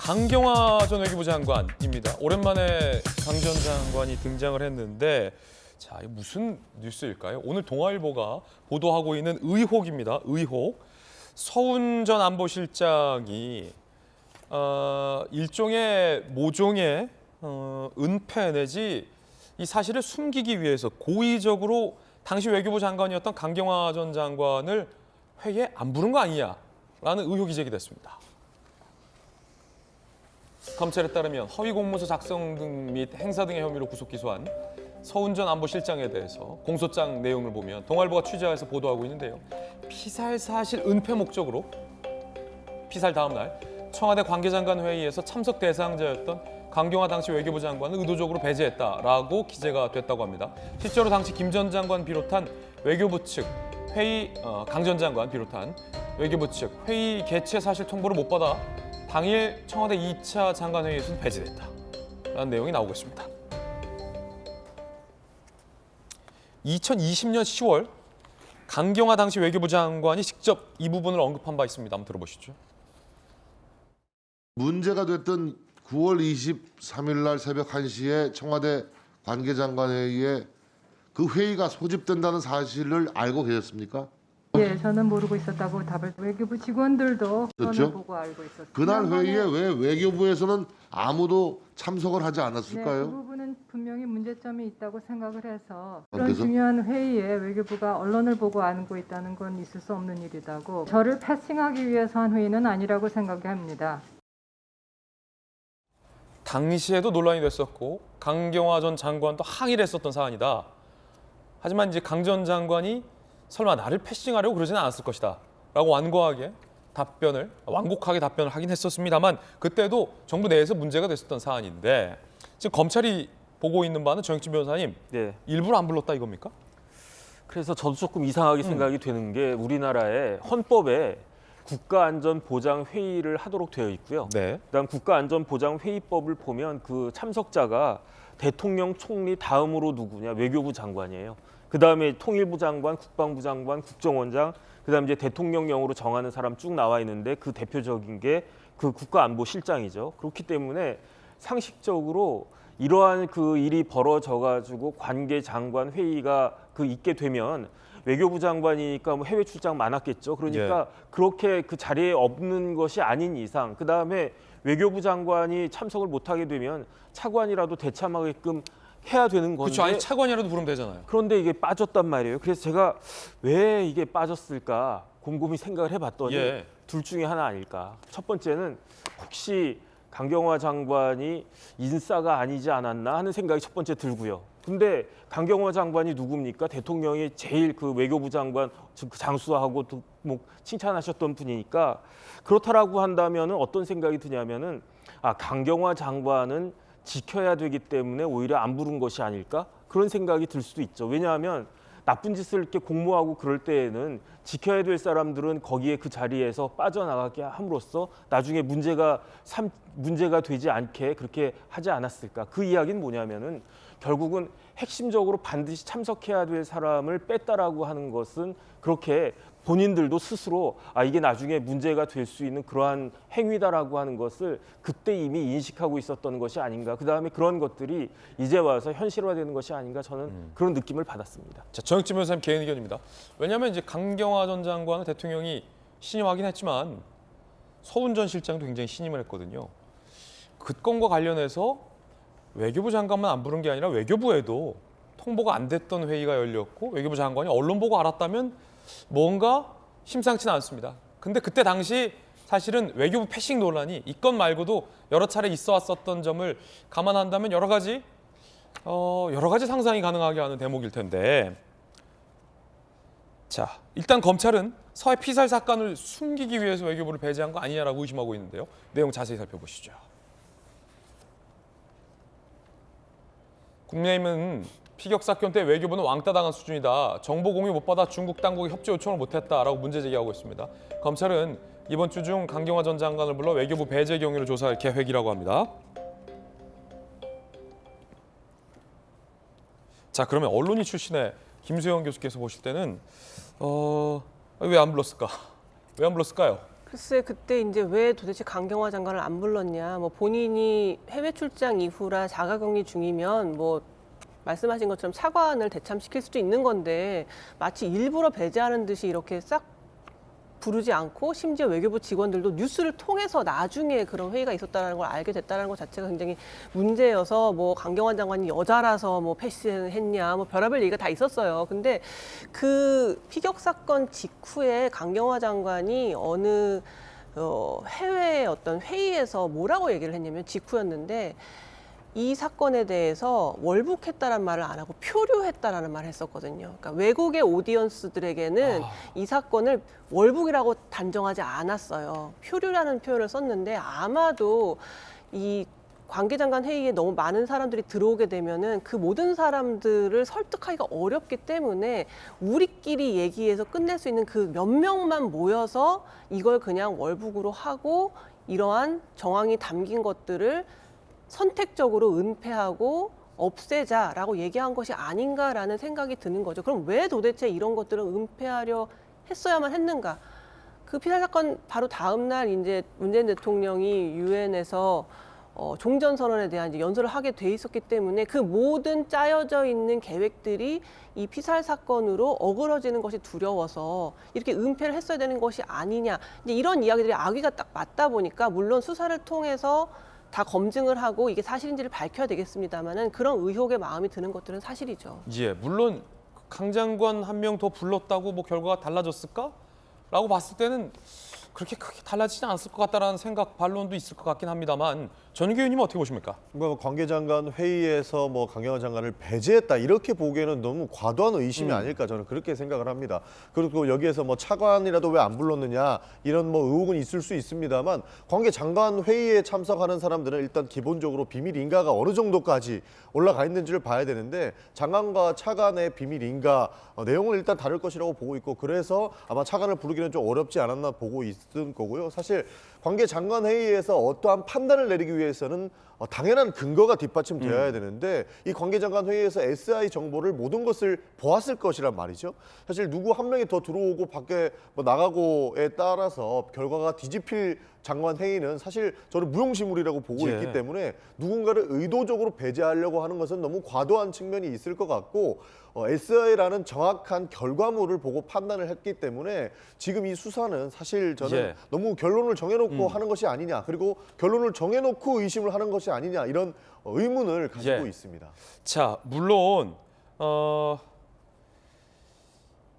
강경화 전 외교부 장관입니다. 오랜만에 강 전 장관이 등장을 했는데 자, 이게 무슨 뉴스일까요? 오늘 동아일보가 보도하고 있는 의혹입니다. 의혹. 서훈 전 안보실장이 일종의 모종의 은폐 내지 이 사실을 숨기기 위해서 고의적으로 당시 외교부 장관이었던 강경화 전 장관을 회의에 안 부른 거 아니냐라는 의혹이 제기됐습니다. 검찰에 따르면 허위 공문서 작성 등 및 행사 등의 혐의로 구속 기소한 서훈 전 안보실장에 대해서 공소장 내용을 보면 동아일보가 취재해서 보도하고 있는데요. 피살 사실 은폐 목적으로 피살 다음 날 청와대 관계장관 회의에서 참석 대상자였던 강경화 당시 외교부 장관을 의도적으로 배제했다라고 기재가 됐다고 합니다. 실제로 당시 김 전 장관 비롯한 외교부 측 회의 강 전 장관 비롯한 외교부 측 회의 개최 사실 통보를 못 받아 당일 청와대 2차 장관회의에서 배제됐다라는 내용이 나오고 있습니다. 2020년 10월 강경화 당시 외교부 장관이 직접 이 부분을 언급한 바 있습니다. 한번 들어보시죠. 문제가 됐던 9월 23일 날 새벽 1시에 청와대 관계장관회의에 그 회의가 소집된다는 사실을 알고 계셨습니까? 예, 저는 모르고 있었다고 답을 외교부 직원들도 그렇죠? 저는 보고 알고 있었어요. 그날 회의에 왜 외교부에서는 아무도 참석을 하지 네, 그 않았을까요? 부분은 분명히 문제점이 있다고 생각을 해서 그런 그래서? 중요한 회의에 외교부가 언론을 보고 알고 있다는 건 있을 수 없는 일이라고 저를 패싱하기 위해서 한 회의는 아니라고 생각합니다. 당시에도 논란이 됐었고 강경화 전 장관도 항의를 했었던 사안이다. 하지만 이제 강 전 장관이 설마 나를 패싱하려고 그러지는 않았을 것이다 라고 완곡하게 답변을 하긴 했었습니다만 그때도 정부 내에서 문제가 됐었던 사안인데 지금 검찰이 보고 있는 바는 정혁진 변호사님 네. 일부러 안 불렀다 이겁니까? 그래서 저도 조금 이상하게 생각이 되는 게 우리나라의 헌법에 국가안전보장회의를 하도록 되어 있고요. 네. 그다음 국가안전보장회의법을 보면 그 참석자가 대통령, 총리 다음으로 누구냐? 외교부 장관이에요. 그다음에 통일부 장관, 국방부 장관, 국정원장, 그다음 이제 대통령령으로 정하는 사람 쭉 나와 있는데 그 대표적인 게 그 국가안보실장이죠. 그렇기 때문에 상식적으로 이러한 그 일이 벌어져 가지고 관계장관 회의가 그 있게 되면 외교부 장관이니까 뭐 해외 출장 많았겠죠. 그러니까 그렇게 그 자리에 없는 것이 아닌 이상 그다음에 외교부 장관이 참석을 못하게 되면 차관이라도 대참하게끔 해야 되는 건데 그렇죠. 아니 차관이라도 부르면 되잖아요. 그런데 이게 빠졌단 말이에요. 그래서 제가 왜 이게 빠졌을까 곰곰이 생각을 해봤더니 예. 둘 중에 하나 아닐까. 첫 번째는 혹시 강경화 장관이 인싸가 아니지 않았나 하는 생각이 첫 번째 들고요. 근데 강경화 장관이 누굽니까? 대통령이 제일 그 외교부 장관 그 장수하고 뭐 칭찬하셨던 분이니까 그렇다라고 한다면은 어떤 생각이 드냐면은 강경화 장관은 지켜야 되기 때문에 오히려 안 부른 것이 아닐까? 그런 생각이 들 수도 있죠. 왜냐하면 나쁜 짓을 이렇게 공모하고 그럴 때에는 지켜야 될 사람들은 거기에 그 자리에서 빠져나가게 함으로써 나중에 문제가 되지 않게 그렇게 하지 않았을까? 그 이야기는 뭐냐면은 결국은 핵심적으로 반드시 참석해야 될 사람을 뺐다라고 하는 것은 그렇게 본인들도 스스로 이게 나중에 문제가 될 수 있는 그러한 행위다라고 하는 것을 그때 이미 인식하고 있었던 것이 아닌가. 그다음에 그런 것들이 이제 와서 현실화되는 것이 아닌가 저는 그런 느낌을 받았습니다. 자, 정혁진 변호사님 개인 의견입니다. 왜냐하면 이제 강경화 전 장관은 대통령이 신임하긴 했지만 서훈 전 실장도 굉장히 신임을 했거든요. 그 건과 관련해서 외교부 장관만 안 부른 게 아니라 외교부에도 통보가 안 됐던 회의가 열렸고 외교부 장관이 언론 보고 알았다면 뭔가 심상치는 않습니다. 근데 그때 당시 사실은 외교부 패싱 논란이 이 건 말고도 여러 차례 있어 왔었던 점을 감안한다면 여러 가지 상상이 가능하게 하는 대목일 텐데 자, 일단 검찰은 서해 피살 사건을 숨기기 위해서 외교부를 배제한 거 아니냐라고 의심하고 있는데요. 내용 자세히 살펴보시죠. 국민의힘은 피격 사건 때 외교부는 왕따 당한 수준이다. 정보 공유 못 받아 중국 당국이 협조 요청을 못했다라고 문제 제기하고 있습니다. 검찰은 이번 주 중 강경화 전 장관을 불러 외교부 배제 경위를 조사할 계획이라고 합니다. 자, 그러면 언론인 출신의 김수영 교수께서 보실 때는 왜 안 불렀을까? 왜 안 불렀을까요? 글쎄 그때 이제 왜 도대체 강경화 장관을 안 불렀냐. 뭐 본인이 해외 출장 이후라 자가격리 중이면 뭐 말씀하신 것처럼 차관을 대참시킬 수도 있는 건데 마치 일부러 배제하는 듯이 이렇게 싹 부르지 않고 심지어 외교부 직원들도 뉴스를 통해서 나중에 그런 회의가 있었다는 걸 알게 됐다는 것 자체가 굉장히 문제여서 뭐 강경화 장관이 여자라서 뭐 패싱했냐 뭐 별의별 얘기가 다 있었어요. 근데 그 피격 사건 직후에 강경화 장관이 어느 해외 어떤 회의에서 뭐라고 얘기를 했냐면 직후였는데 이 사건에 대해서 월북했다라는 말을 안 하고 표류했다라는 말을 했었거든요. 그러니까 외국의 오디언스들에게는 이 사건을 월북이라고 단정하지 않았어요. 표류라는 표현을 썼는데 아마도 이 관계장관 회의에 너무 많은 사람들이 들어오게 되면은 그 모든 사람들을 설득하기가 어렵기 때문에 우리끼리 얘기해서 끝낼 수 있는 그 몇 명만 모여서 이걸 그냥 월북으로 하고 이러한 정황이 담긴 것들을 선택적으로 은폐하고 없애자라고 얘기한 것이 아닌가라는 생각이 드는 거죠. 그럼 왜 도대체 이런 것들을 은폐하려 했어야만 했는가? 그 피살 사건 바로 다음 날 이제 문재인 대통령이 유엔에서 종전 선언에 대한 이제 연설을 하게 돼 있었기 때문에 그 모든 짜여져 있는 계획들이 이 피살 사건으로 어그러지는 것이 두려워서 이렇게 은폐를 했어야 되는 것이 아니냐. 이제 이런 이야기들이 악의가 딱 맞다 보니까 물론 수사를 통해서 다 검증을 하고 이게 사실인지를 밝혀야 되겠습니다만은 그런 의혹의 마음이 드는 것들은 사실이죠. 예, 물론 강 장관 한 명 더 불렀다고 뭐 결과가 달라졌을까?라고 봤을 때는 그렇게 크게 달라지지 않았을 것 같다라는 생각 반론도 있을 것 같긴 합니다만 전유기 의원님은 어떻게 보십니까? 뭐 관계장관 회의에서 뭐 강경화 장관을 배제했다 이렇게 보기에는 너무 과도한 의심이 아닐까 저는 그렇게 생각을 합니다. 그리고 여기에서 뭐 차관이라도 왜 안 불렀느냐 이런 뭐 의혹은 있을 수 있습니다만 관계장관 회의에 참석하는 사람들은 일단 기본적으로 비밀 인가가 어느 정도까지 올라가 있는지를 봐야 되는데 장관과 차관의 비밀 인가 내용을 일단 다룰 것이라고 보고 있고 그래서 아마 차관을 부르기는 좀 어렵지 않았나 보고 있을 거고요. 사실 관계장관 회의에서 어떠한 판단을 내리기 위해서는 당연한 근거가 뒷받침되어야 되는데 이 관계장관 회의에서 SI 정보를 모든 것을 보았을 것이란 말이죠. 사실 누구 한 명이 더 들어오고 밖에 뭐 나가고에 따라서 결과가 뒤집힐 장관 회의는 사실 저는 무용지물이라고 보고 예. 있기 때문에 누군가를 의도적으로 배제하려고 하는 것은 너무 과도한 측면이 있을 것 같고 SI라는 정확한 결과물을 보고 판단을 했기 때문에 지금 이 수사는 사실 저는 예. 너무 결론을 정해놓고 하는 것이 아니냐 그리고 결론을 정해놓고 의심을 하는 것이 아니냐 이런 의문을 가지고 예. 있습니다. 자, 물론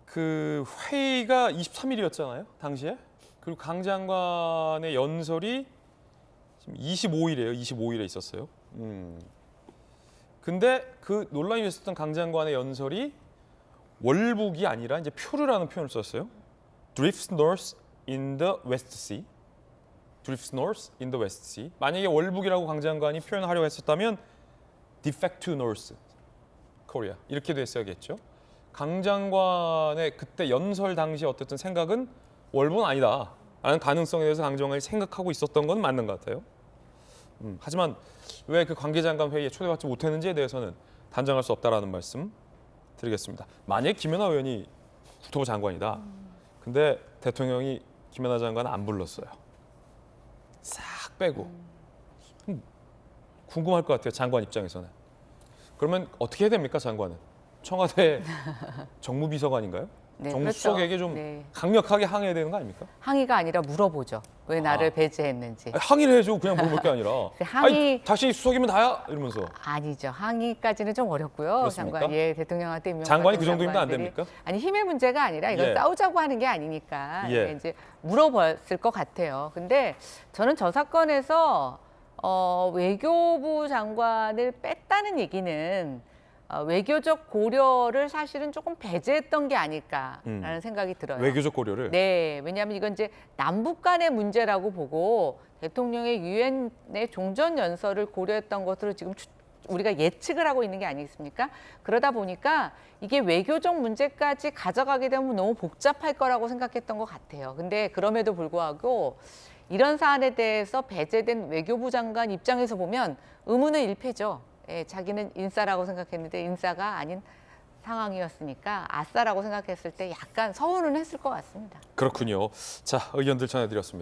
그 회의가 23일이었잖아요, 당시에. 그리고 강 장관의 연설이 지금 25일이에요. 25일에 있었어요. 근데 그 논란이 있었던 강 장관의 연설이 월북이 아니라 이제 표류라는 표현을 썼어요. Drifts north in the West Sea. Drifts north in the West Sea. 만약에 월북이라고 강 장관이 표현하려고 했었다면 defect to North Korea 이렇게 됐어야겠죠. 강 장관의 그때 연설 당시 어쨌든 생각은 월북은 아니다 라는 가능성에 대해서 강 장관이 생각하고 있었던 건 맞는 것 같아요. 하지만 왜 그 관계장관 회의에 초대받지 못했는지에 대해서는 단정할 수 없다라는 말씀 드리겠습니다. 만약 김연아 의원이 국토부 장관이다. 근데 대통령이 김연아 장관을 안 불렀어요. 싹 빼고. 궁금할 것 같아요. 장관 입장에서는. 그러면 어떻게 해야 됩니까, 장관은? 청와대 정무비서관인가요? 네, 정무수석에게 그렇죠. 좀 네. 강력하게 항의해야 되는 거 아닙니까? 항의가 아니라 물어보죠. 왜 나를 배제했는지. 아니, 항의를 해줘. 그냥 물어볼 게 아니라. 아니, 당신이 수석이면 다야? 이러면서. 아니죠. 항의까지는 좀 어렵고요. 그렇습니까? 장관, 예, 대통령한테 임명. 장관이 그 정도면 안 됩니까? 아니 힘의 문제가 아니라 이건 예. 싸우자고 하는 게 아니니까 예. 이제 물어봤을 것 같아요. 근데 저는 저 사건에서 외교부 장관을 뺐다는 얘기는 외교적 고려를 사실은 조금 배제했던 게 아닐까라는 생각이 들어요. 외교적 고려를. 네, 왜냐하면 이건 이제 남북 간의 문제라고 보고 대통령의 유엔의 종전 연설을 고려했던 것으로 지금 우리가 예측을 하고 있는 게 아니겠습니까? 그러다 보니까 이게 외교적 문제까지 가져가게 되면 너무 복잡할 거라고 생각했던 것 같아요. 근데 그럼에도 불구하고 이런 사안에 대해서 배제된 외교부 장관 입장에서 보면 의문은 일패죠. 예, 자기는 인싸라고 생각했는데 인싸가 아닌 상황이었으니까 아싸라고 생각했을 때 약간 서운은 했을 것 같습니다. 그렇군요. 자, 의견들 전해드렸습니다.